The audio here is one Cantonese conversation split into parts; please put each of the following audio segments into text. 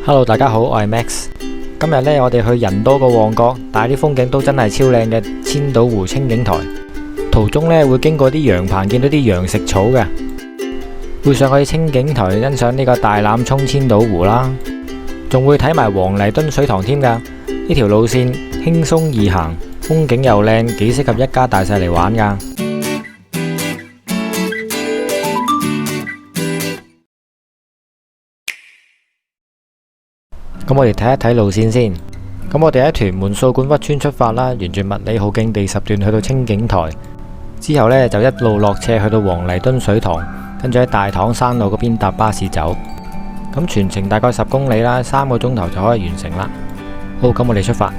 Hello， 大家好，我係 Max。今日呢，我哋去人多個旺角，但係啲風景都真係超靚嘅千島湖清景台。途中呢，會經過啲羊棚，見到啲羊食草嘅，會上去清景台欣賞呢個大欖涌千島湖啦，仲會睇埋黃泥墩水塘添㗎。呢條路線輕鬆易行，風景又靚，幾適合一家大細嚟玩㗎。咁我哋睇一睇路線先。咁我哋喺屯門掃管笏邨出發啦，沿住麥理浩徑第10段去到清景台，之後呢，就一路落斜去到黃泥墩水塘，跟住喺大棠山路嗰邊搭巴士走。咁全程大概10公里啦，3個鐘頭就可以完成啦。好，咁我哋出發。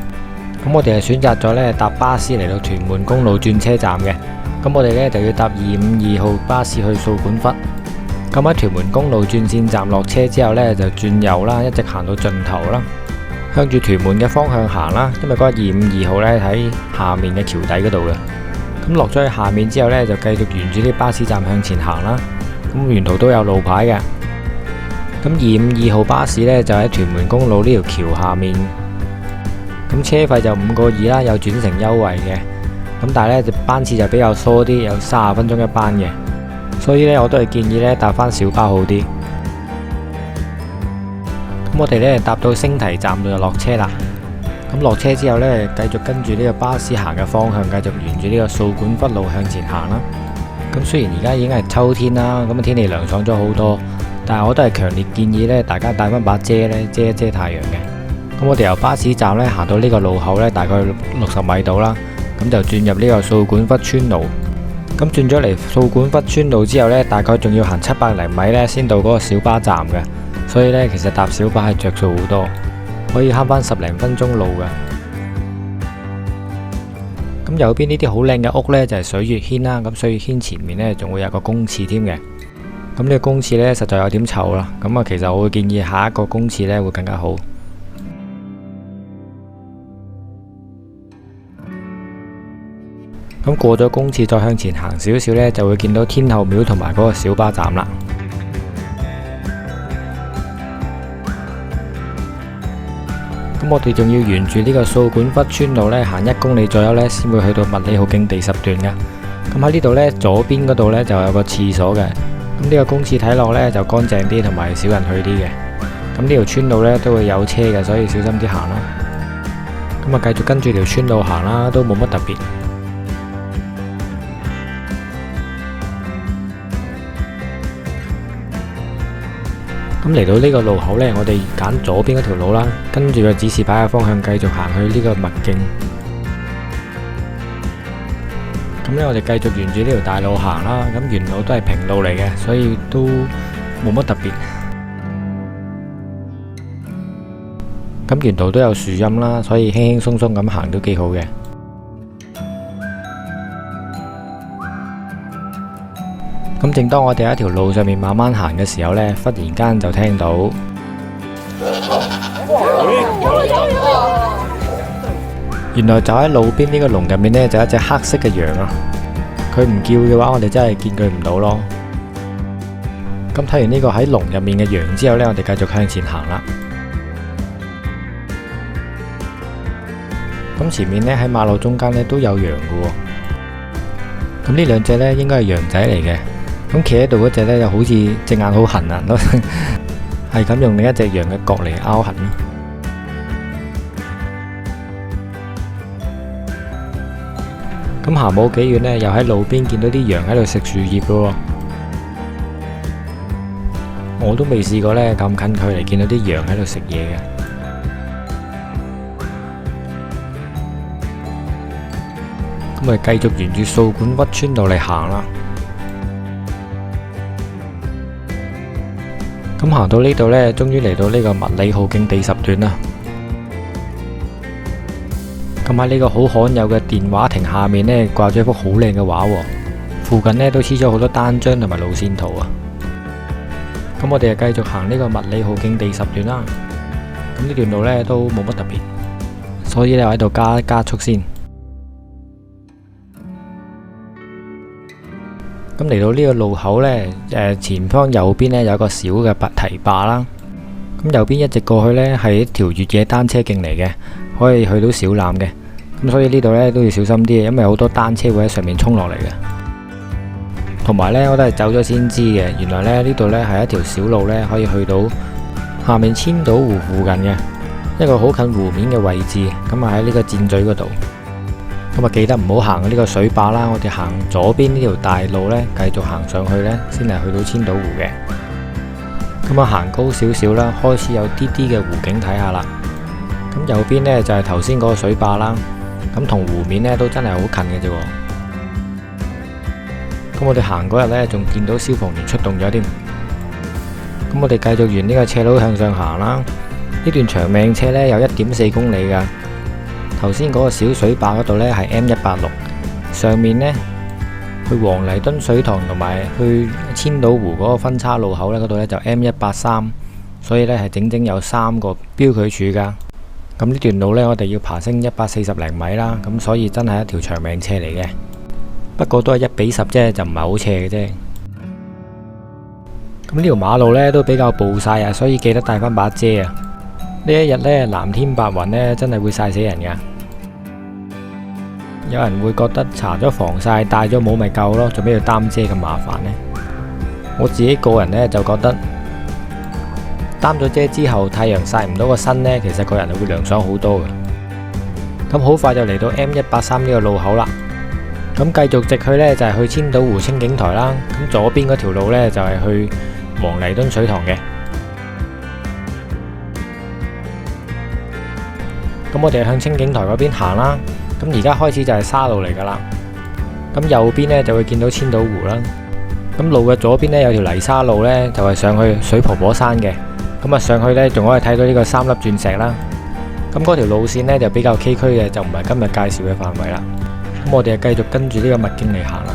咁我哋係選擇咗呢搭巴士嚟到屯門公路轉車站嘅。咁我哋呢就要搭252號巴士去掃管笏。咁喺屯門公路轉線站落車之後呢，就轉右啦，一直行到盡頭啦，向住屯門嘅方向行啦。因為嗰個252號呢喺下面嘅橋底嗰度嘅。咁落咗去下面之後呢，就繼續沿住啲巴士站向前行啦。咁沿途都有路牌嘅。咁252號巴士呢，就喺屯門公路呢條橋下面。咁車費就5個2啦，有轉乘優惠嘅。咁但係呢，班次就比較疏啲，有30分鐘一班嘅。所以呢，我都係建議呢搭翻小巴好啲。咁我哋呢搭到星堤站度就落車啦。咁落車之後呢，繼續跟住呢個巴士行嘅方向，繼續沿住呢個掃管笏路向前行啦。咁雖然而家已經係秋天啦，咁天氣涼爽咗好多，但係我都係強烈建議呢大家帶翻把遮呢，遮一遮太陽嘅。咁我哋由巴士站呢行到呢個路口呢，大概60米度啦，咁就轉入呢個掃管笏村路。咁轉咗嚟掃管笏村路之後呢，大概仲要行700厘米呢先到嗰個小巴站嘅，所以呢，其實搭小巴係着數好多，可以慳翻10零分鐘路嘅。咁右邊呢啲好靚嘅屋呢，就係水月軒啦，咁水月軒前面呢，仲會有個公廁添嘅。咁呢個公廁呢，實在有點臭啦，咁啊其實我會建議下一個公廁呢會更加好。咁過咗公廁再向前行少少呢，就會見到天后廟同埋嗰個小巴站啦。咁我哋仲要沿住呢個掃管笏村路呢行1公里左右呢，先會去到麥理浩徑第10段噶。咁喺呢度呢，左邊嗰度呢就有個廁所嘅。咁呢個公廁睇落呢就乾淨啲，同埋少人去啲嘅。咁呢條村路呢都會有車嘅，所以小心啲行啦。咁啊，繼續跟住條村路行啦，都冇乜特別。咁嚟到呢個路口呢，我哋揀左邊嗰條路啦，跟住個指示牌嘅方向繼續行去呢個麥徑。咁呢，我哋繼續沿住呢條大路行啦。咁沿路都係平路嚟嘅，所以都冇乜特別。咁沿途都有樹蔭啦，所以輕輕鬆鬆咁行都幾好嘅。咁正當我哋喺條路上面慢慢行嘅時候呢，忽然間就聽到，原來就喺路邊呢個籠入面呢，就有一隻黑色嘅羊啊！佢唔叫嘅話，我哋真係見佢唔到咯。咁睇完呢個喺籠入面嘅羊之後呢，我哋繼續向前行啦。咁前面呢，喺馬路中間呢都有羊嘅喎。咁呢兩隻呢，應該係羊仔嚟嘅。咁企喺度嗰隻呢，就好似隻眼好痕啊，係咁用另一隻羊嘅角嚟拗痕。咁行冇幾遠呢，又喺路邊見到啲羊喺度食樹葉咯。我都未試過呢咁近距離見到啲羊喺度食嘢嘅。咁我哋繼續沿住掃管笏村路嚟行啦。咁行到呢度呢，終於嚟到呢個麥理浩徑第10段啦。咁喺呢個好罕有嘅電話亭下面呢，掛咗一幅好靚嘅畫，附近呢都黐咗好多單張同埋路線圖啊。咁我哋就繼續行呢個麥理浩徑第10段啦。咁呢段路呢都冇乜特別，所以呢我喺度加速先。咁嚟到呢個路口呢，前方右邊呢有個小嘅堤壩啦。咁右邊一直過去呢，係一條越野單車徑嚟嘅，可以去到小欖嘅。咁所以呢度呢都要小心啲，因為好多單車會喺上面衝落嚟嘅。同埋呢，我都係走咗先知嘅，原來呢度呢係一條小路呢，可以去到下面千島湖附近嘅一個好近湖面嘅位置。咁啊喺呢個箭嘴嗰度。咁啊記得唔好行呢個水壩啦，我哋行左邊呢條大路呢，繼續行上去呢，先係去到千島湖嘅。咁啊行高少少啦，開始有啲啲嘅湖景睇下啦。咁右邊呢，就係頭先嗰個水壩啦，咁同湖面呢都真係好近嘅啫。咁我哋行嗰日呢，仲見到消防員出動咗添。咁我哋繼續沿呢個斜路向上行啦。呢段長命車呢，有1.4公里噶。頭先嗰個小水壩嗰度呢，係 M186，上面呢，去黃泥墩水塘同埋去千島湖嗰個分叉路口呢，嗰度呢就 M183，所以呢係整整有3個標距柱噶。咁呢段路呢，我哋要爬升140零米啦，咁所以真係一條長命車嚟嘅。不過都係1:10啫，就唔係好斜嘅啫。咁呢條馬路呢，都比較暴曬啊，所以記得帶翻把遮啊。呢一日呢，藍天白雲呢，真係會曬死人噶。有人會覺得搽咗防曬戴咗帽咪夠咯，做咩要擔遮咁麻煩呢？我自己個人呢，就覺得擔咗遮之後，太陽曬唔到個身呢，其實個人係會涼爽好多嘅。咁好快就嚟到 M183呢個路口啦。咁繼續直去呢，就係去千島湖清景台啦。咁左邊嗰條路呢，就係去黃泥墩水塘嘅。咁我哋向清景台嗰邊行啦。咁而家開始就係沙路嚟噶啦。咁右邊呢，就會見到千島湖啦。咁路嘅左邊呢，有條泥沙路呢，就係上去水婆婆山嘅。咁啊上去呢，仲可以睇到呢個3粒鑽石啦。咁嗰條路線呢，就比較崎嶇嘅，就唔係今日介紹嘅範圍啦。咁我哋就繼續跟住呢個秘境嚟行啦。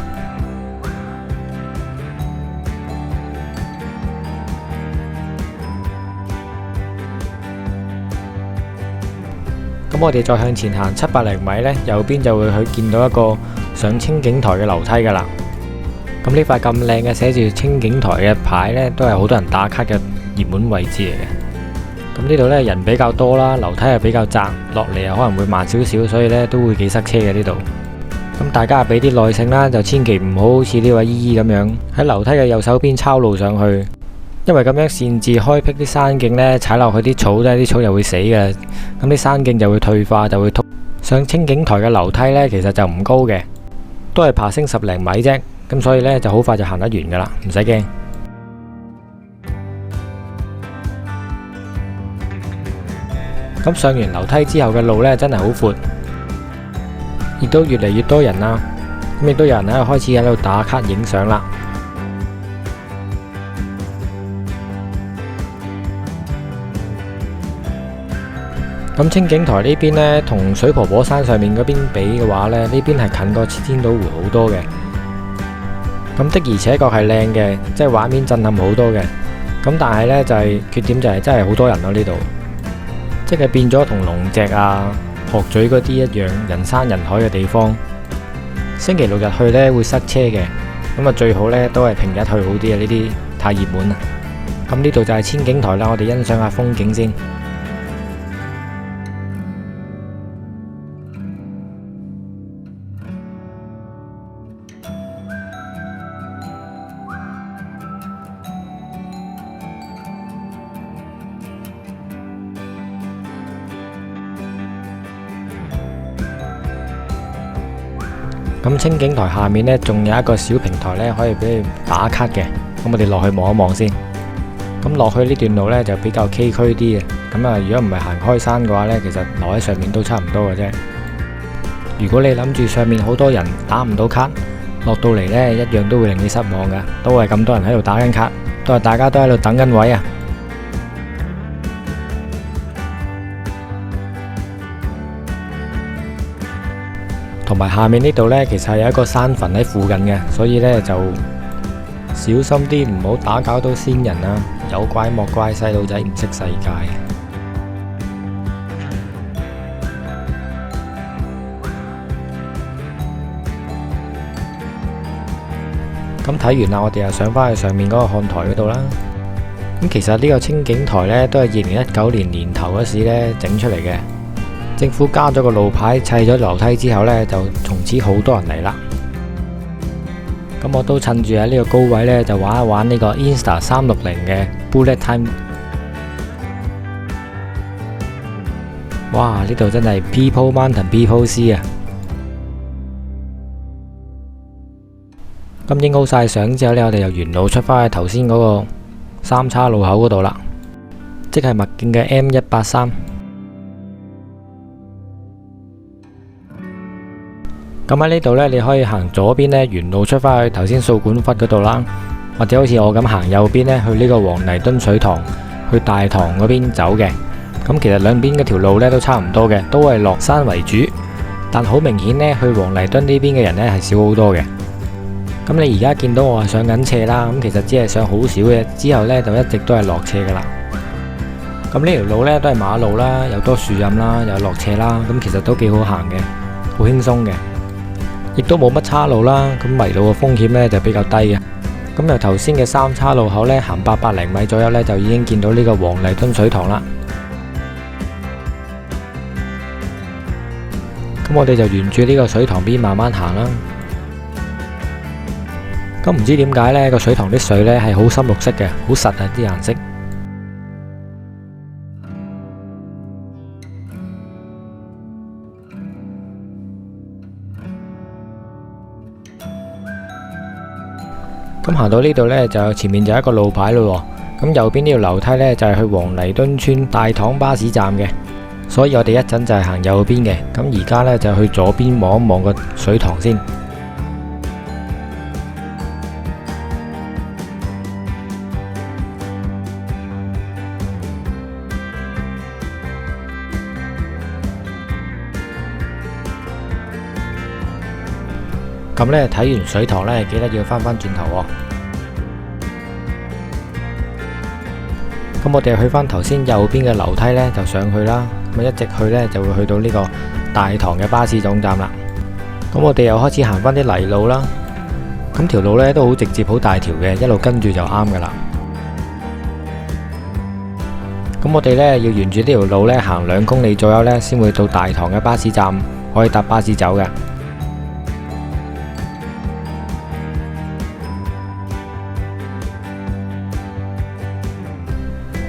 咁我哋再向前行700零米呢，右邊就會去見到一個上清景台嘅樓梯噶啦。咁呢塊咁靚嘅寫住清景台嘅牌呢，都係好多人打卡嘅熱門位置嚟嘅。咁呢度呢，人比較多啦，樓梯又比較窄，落嚟又可能會慢少少，所以呢都會幾塞車嘅呢度。咁大家俾啲耐性啦，就千祈唔好好似呢位姨姨咁樣喺樓梯嘅右手邊抄路上去，因為咁樣擅自開闢啲山徑呢，踩落去啲草呢，啲草又會死嘅。咁啲山徑就會退化，就會禿。上清景台嘅樓梯呢，其實就唔高嘅，都係爬升10零米啫。咁所以呢，就好快就行得完噶啦，唔使驚。咁上完樓梯之後嘅路呢，真係好闊，亦都越嚟越多人啦。咁亦都有人喺度開始喺度打卡影相啦。咁清景台呢邊呢，同水婆婆山上面嗰邊比嘅話呢，呢邊係近過千島湖好多嘅。咁的而且確係靚嘅，即係畫面震撼好多嘅。咁但係呢，就係缺點就係真係好多人咯呢度，即係變咗同龍脊啊、鶴咀嗰啲一樣，人山人海嘅地方。星期六日去呢會塞車嘅，咁啊最好呢都係平日去好啲啊，呢啲太熱門啦。咁呢度就係千景台啦，我哋欣賞下風景先。咁清景台下面呢，仲有一個小平台呢，可以俾你打卡嘅。咁我哋落去望一望先。咁落去呢段路呢，就比較崎嶇啲嘅。咁啊，如果唔係行開山嘅話呢，其實落喺上面都差唔多嘅啫。如果你諗住上面好多人打唔到卡，落到嚟呢，一樣都會令你失望噶。都係咁多人喺度打緊卡，都係大家都喺度等緊位啊。同埋下面呢度呢，其實係有一個山墳喺附近嘅，所以呢就小心啲，唔好打攪到先人啊！有怪莫怪，細路仔唔識世界。咁睇完啦，我哋又上返去上面嗰個看台嗰度啦。咁其實呢個清境台呢，都係2019年年頭嗰時呢整出嚟嘅。政府加咗個路牌，砌咗樓梯之後呢，就從此好多人嚟啦。咁我都趁住喺呢個高位呢，就玩一玩呢個 Insta 360嘅 Bullet Time。哇！呢度真係 People Mountain People Sea 啊！咁影好晒相之後呢，我哋就沿路出返去頭先嗰個三叉路口嗰度啦，即係麥徑嘅 M183。咁喺呢度呢，你可以行左邊呢，沿路出返去頭先掃管笏嗰度啦，或者好似我咁行右邊呢，去呢個黃泥墩水塘，去大棠嗰邊走嘅。咁其實兩邊嗰條路呢都差唔多嘅，都係落山為主，但好明顯呢，去黃泥墩呢邊嘅人呢係少好多嘅。咁你而家見到我係上緊斜啦，咁其實只係上好少嘅，之後呢就一直都係落斜噶啦。咁呢條路呢都係馬路啦，有多樹蔭啦，有落斜啦，咁其實都幾好行嘅，好輕鬆嘅，亦都冇乜岔路啦。咁迷路嘅風險呢就比較低嘅。咁由頭先嘅三叉路口呢，行800零米左右呢，就已經見到呢個黃泥墩水塘啦。咁我哋就沿住呢個水塘邊慢慢行啦。咁唔知點解呢個水塘啲水呢係好深綠色嘅，好實啊啲顏色。咁行到呢度呢，就前面就有一個路牌咯。咁右邊呢條樓梯呢，就係去黃泥墩村大棠巴士站嘅，所以我哋一陣就係行右邊嘅。咁而家呢，就去左邊望一望個水塘先。咁呢，睇完水塘呢，記得要返轉頭喎。咁我哋去返頭先右邊嘅樓梯呢，就上去啦。咁一直去呢，就會去到呢個大棠嘅巴士總站啦。咁我哋又開始行返啲泥路啦。咁條路呢都好直接，好大條嘅，一路跟住就啱噶啦。咁我哋呢，要沿住呢條路呢，行2公里左右呢，先會到大棠嘅巴士站，可以搭巴士走嘅。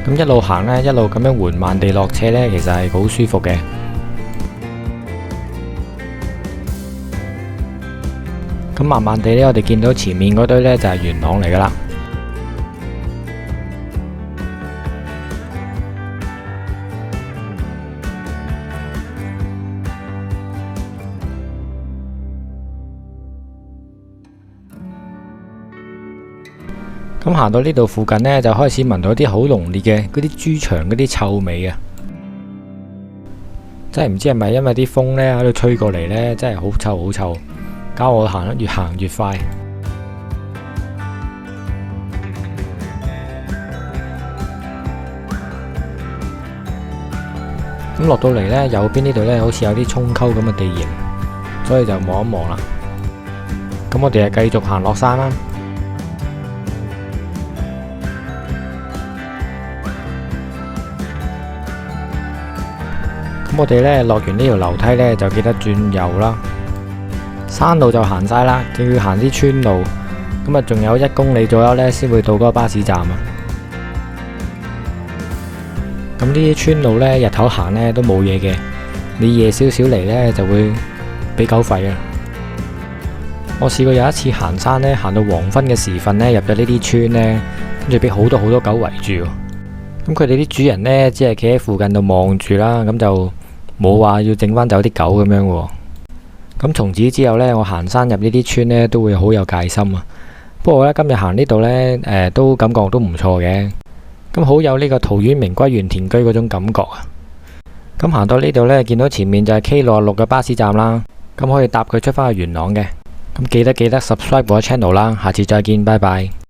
咁一路行呢，一路咁樣緩慢地落斜呢，其實係好舒服嘅。咁慢慢地呢，我哋見到前面嗰堆呢，就係元朗嚟噶啦。咁行到呢度附近呢，就開始聞到啲好濃烈嘅嗰啲豬腸嗰啲臭味啊！真係唔知係咪因為啲風呢喺度吹過嚟呢，真係好臭好臭，搞我行得越行越快。咁落到嚟呢，右邊呢度呢，好似有啲涌溝咁嘅地形，所以就望一望啦。咁我哋就繼續行落山啦。咁我哋呢，落完呢條樓梯呢，就記得轉右啦。山路就行晒啦，仲要行啲村路。咁啊，仲有1公里左右呢，先會到嗰個巴士站啊。咁呢啲村路呢，日頭行呢都冇嘢嘅，你夜少少嚟呢，就會俾狗吠啊。我試過有一次行山呢，行到黃昏嘅時分呢，入咗呢啲村呢，跟住俾好多狗圍住。咁佢哋啲主人呢，只係企喺附近度望住啦，咁就冇話要整翻走啲狗咁樣喎。咁從此之後呢，我行山入呢啲村呢，都會好有戒心啊。不過呢，今日行呢度呢，都感覺都唔錯嘅。咁好有呢個陶淵明歸園田居嗰種感覺啊。咁行到呢度呢，見到前面就係 K66嘅巴士站啦。咁可以搭佢出返去元朗嘅。咁記得 subscribe 我 channel 啦。下次再見，拜拜。